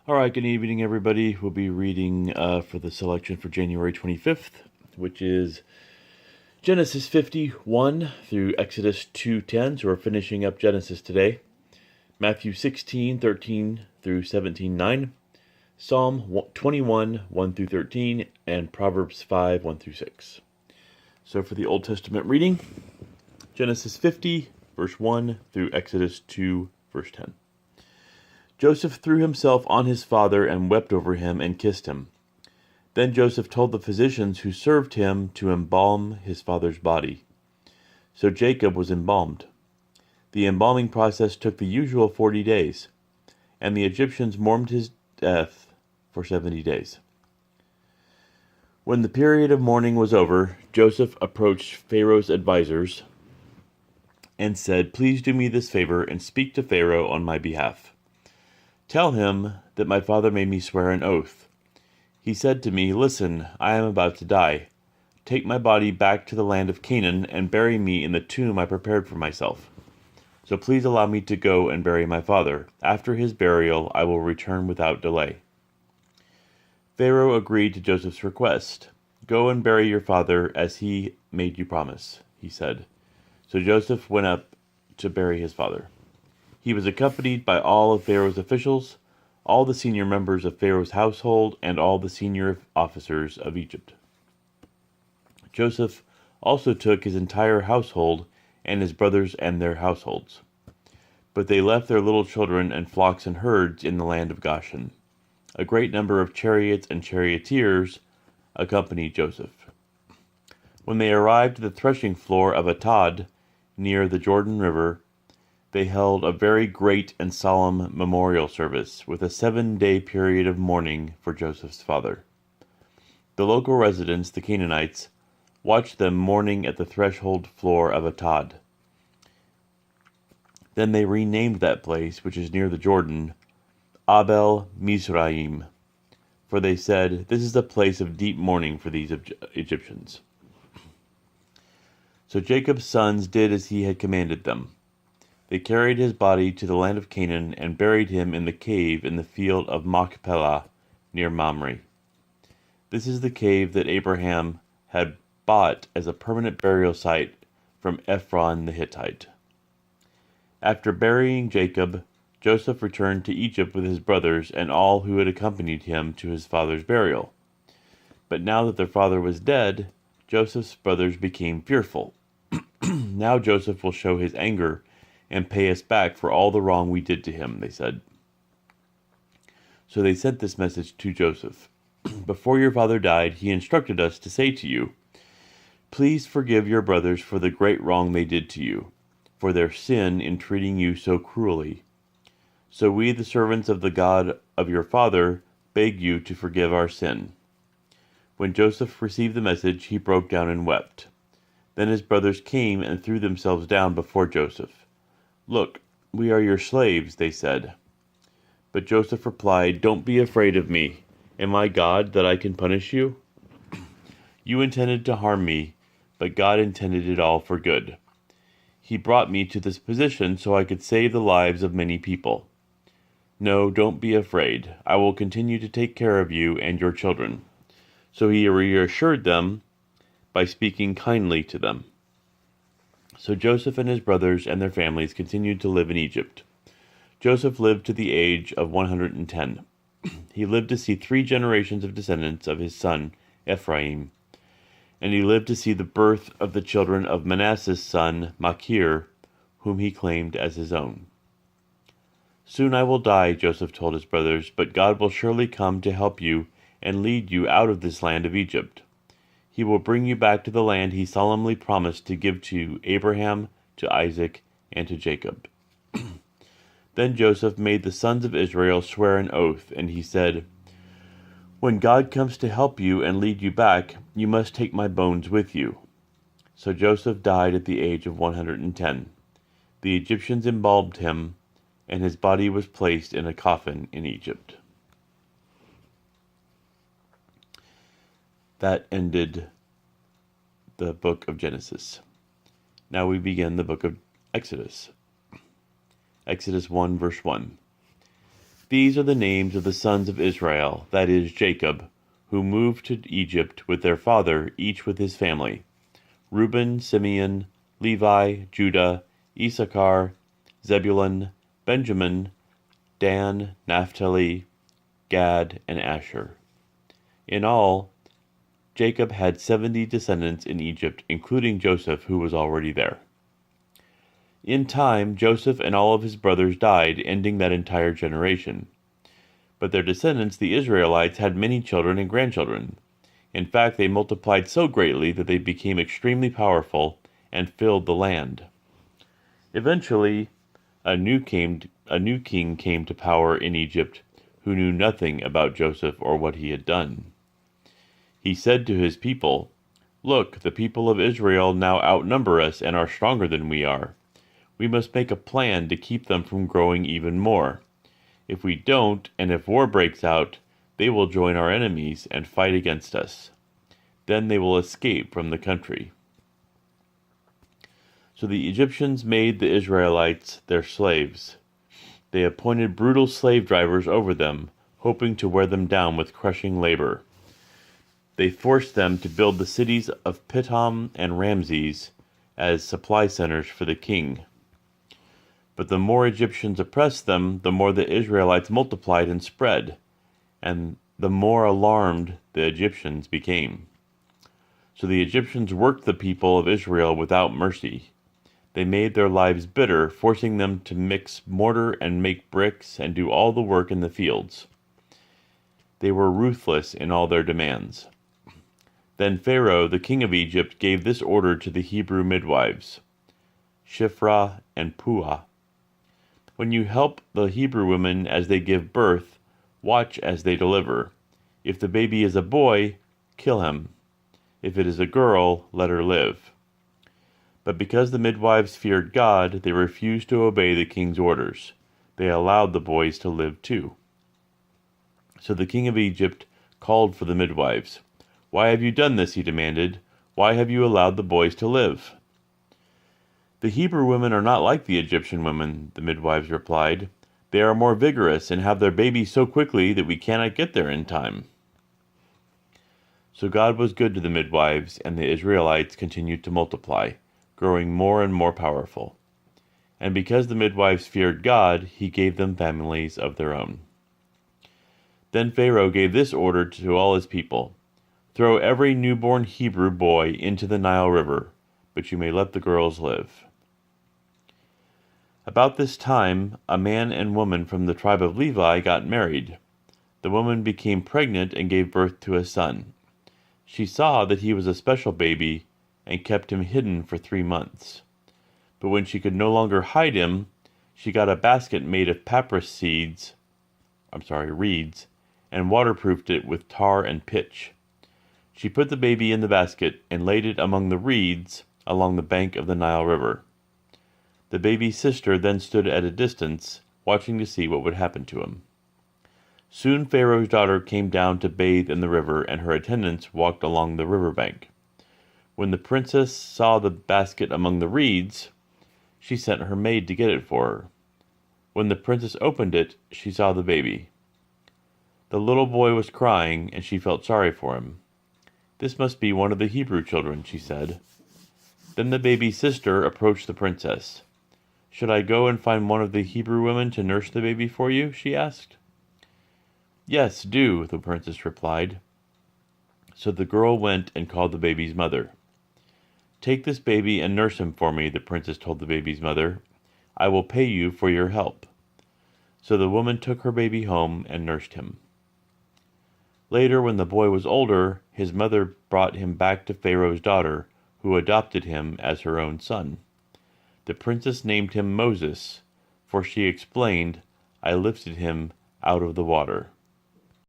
All right, good evening, everybody. We'll be reading for the selection for January 25th, which is Genesis 51 through Exodus 2:10. So we're finishing up Genesis today. Matthew 16:13 through 17:9, Psalm 21 1 through 13, and Proverbs 5 1 through 6. So for the Old Testament reading, Genesis 50 verse 1 through Exodus 2 verse 10. Joseph threw himself on his father and wept over him and kissed him. Then Joseph told the physicians who served him to embalm his father's body. So Jacob was embalmed. The embalming process took the usual 40 days, and the Egyptians mourned his death for 70 days. When the period of mourning was over, Joseph approached Pharaoh's advisors and said, "Please do me this favor and speak to Pharaoh on my behalf. Tell him that my father made me swear an oath. He said to me, 'Listen, I am about to die. Take my body back to the land of Canaan and bury me in the tomb I prepared for myself. So please allow me to go and bury my father. After his burial, I will return without delay.' Pharaoh agreed to Joseph's request. 'Go and bury your father as he made you promise,' he said. So Joseph went up to bury his father. He was accompanied by all of Pharaoh's officials, all the senior members of Pharaoh's household, and all the senior officers of Egypt. Joseph also took his entire household and his brothers and their households. But they left their little children and flocks and herds in the land of Goshen. A great number of chariots and charioteers accompanied Joseph. When they arrived at the threshing floor of Atad, near the Jordan River, they held a very great and solemn memorial service, with a 7-day period of mourning for Joseph's father. The local residents, the Canaanites, watched them mourning at the threshold floor of Atad. Then they renamed that place, which is near the Jordan, Abel Mizraim, for they said, "This is a place of deep mourning for these Egyptians." So Jacob's sons did as he had commanded them. They carried his body to the land of Canaan and buried him in the cave in the field of Machpelah near Mamre. This is the cave that Abraham had bought as a permanent burial site from Ephron the Hittite. After burying Jacob, Joseph returned to Egypt with his brothers and all who had accompanied him to his father's burial. But now that their father was dead, Joseph's brothers became fearful. "Now Joseph will show his anger and pay us back for all the wrong we did to him," they said. So they sent this message to Joseph. "Before your father died, he instructed us to say to you, 'Please forgive your brothers for the great wrong they did to you, for their sin in treating you so cruelly. So we, the servants of the God of your father, beg you to forgive our sin.'" When Joseph received the message, he broke down and wept. Then his brothers came and threw themselves down before Joseph. "Look, we are your slaves," they said. But Joseph replied, "Don't be afraid of me. Am I God that I can punish you? You intended to harm me, but God intended it all for good. He brought me to this position so I could save the lives of many people. No, don't be afraid. I will continue to take care of you and your children." So he reassured them by speaking kindly to them. So Joseph and his brothers and their families continued to live in Egypt. Joseph lived to the age of 110. He lived to see 3 generations of descendants of his son Ephraim, and he lived to see the birth of the children of Manasseh's son Machir, whom he claimed as his own. "Soon I will die," Joseph told his brothers, "but God will surely come to help you and lead you out of this land of Egypt. He will bring you back to the land he solemnly promised to give to Abraham, to Isaac, and to Jacob." Then Joseph made the sons of Israel swear an oath, and he said, "When God comes to help you and lead you back, you must take my bones with you." So Joseph died at the age of 110. The Egyptians embalmed him, and his body was placed in a coffin in Egypt. That ended the book of Genesis. Now we begin the book of Exodus. Exodus 1 verse 1. These are the names of the sons of Israel, that is, Jacob, who moved to Egypt with their father, each with his family: Reuben, Simeon, Levi, Judah, Issachar, Zebulun, Benjamin, Dan, Naphtali, Gad, and Asher. In all, Jacob had 70 descendants in Egypt, including Joseph, who was already there. In time, Joseph and all of his brothers died, ending that entire generation. But their descendants, the Israelites, had many children and grandchildren. In fact, they multiplied so greatly that they became extremely powerful and filled the land. Eventually, a new king came to power in Egypt who knew nothing about Joseph or what he had done. He said to his people, "Look, the people of Israel now outnumber us and are stronger than we are. We must make a plan to keep them from growing even more. If we don't, and if war breaks out, they will join our enemies and fight against us. Then they will escape from the country." So the Egyptians made the Israelites their slaves. They appointed brutal slave drivers over them, hoping to wear them down with crushing labor. They forced them to build the cities of Pithom and Ramses as supply centers for the king. But the more Egyptians oppressed them, the more the Israelites multiplied and spread, and the more alarmed the Egyptians became. So the Egyptians worked the people of Israel without mercy. They made their lives bitter, forcing them to mix mortar and make bricks and do all the work in the fields. They were ruthless in all their demands. Then Pharaoh, the king of Egypt, gave this order to the Hebrew midwives: Shiphrah and Puah. When you help the Hebrew women as they give birth, watch as they deliver. If the baby is a boy, kill him. If it is a girl, let her live. But because the midwives feared God, they refused to obey the king's orders. They allowed the boys to live too. So the king of Egypt called for the midwives. "Why have you done this?" he demanded. "Why have you allowed the boys to live?" "The Hebrew women are not like the Egyptian women," the midwives replied. "They are more vigorous and have their babies so quickly that we cannot get there in time." So God was good to the midwives, and the Israelites continued to multiply, growing more and more powerful. And because the midwives feared God, he gave them families of their own. Then Pharaoh gave this order to all his people: "Throw every newborn Hebrew boy into the Nile River, but you may let the girls live." About this time, a man and woman from the tribe of Levi got married. The woman became pregnant and gave birth to a son. She saw that he was a special baby and kept him hidden for 3 months. But when she could no longer hide him, she got a basket made of papyrus reeds, and waterproofed it with tar and pitch. She put the baby in the basket and laid it among the reeds along the bank of the Nile River. The baby's sister then stood at a distance, watching to see what would happen to him. Soon Pharaoh's daughter came down to bathe in the river, and her attendants walked along the river bank. When the princess saw the basket among the reeds, she sent her maid to get it for her. When the princess opened it, she saw the baby. The little boy was crying, and she felt sorry for him. "This must be one of the Hebrew children," she said. Then the baby's sister approached the princess. "Should I go and find one of the Hebrew women to nurse the baby for you?" she asked. "Yes, do," the princess replied. So the girl went and called the baby's mother. "Take this baby and nurse him for me," the princess told the baby's mother. "I will pay you for your help." So the woman took her baby home and nursed him. Later, when the boy was older, his mother brought him back to Pharaoh's daughter, who adopted him as her own son. The princess named him Moses, for she explained, "I lifted him out of the water."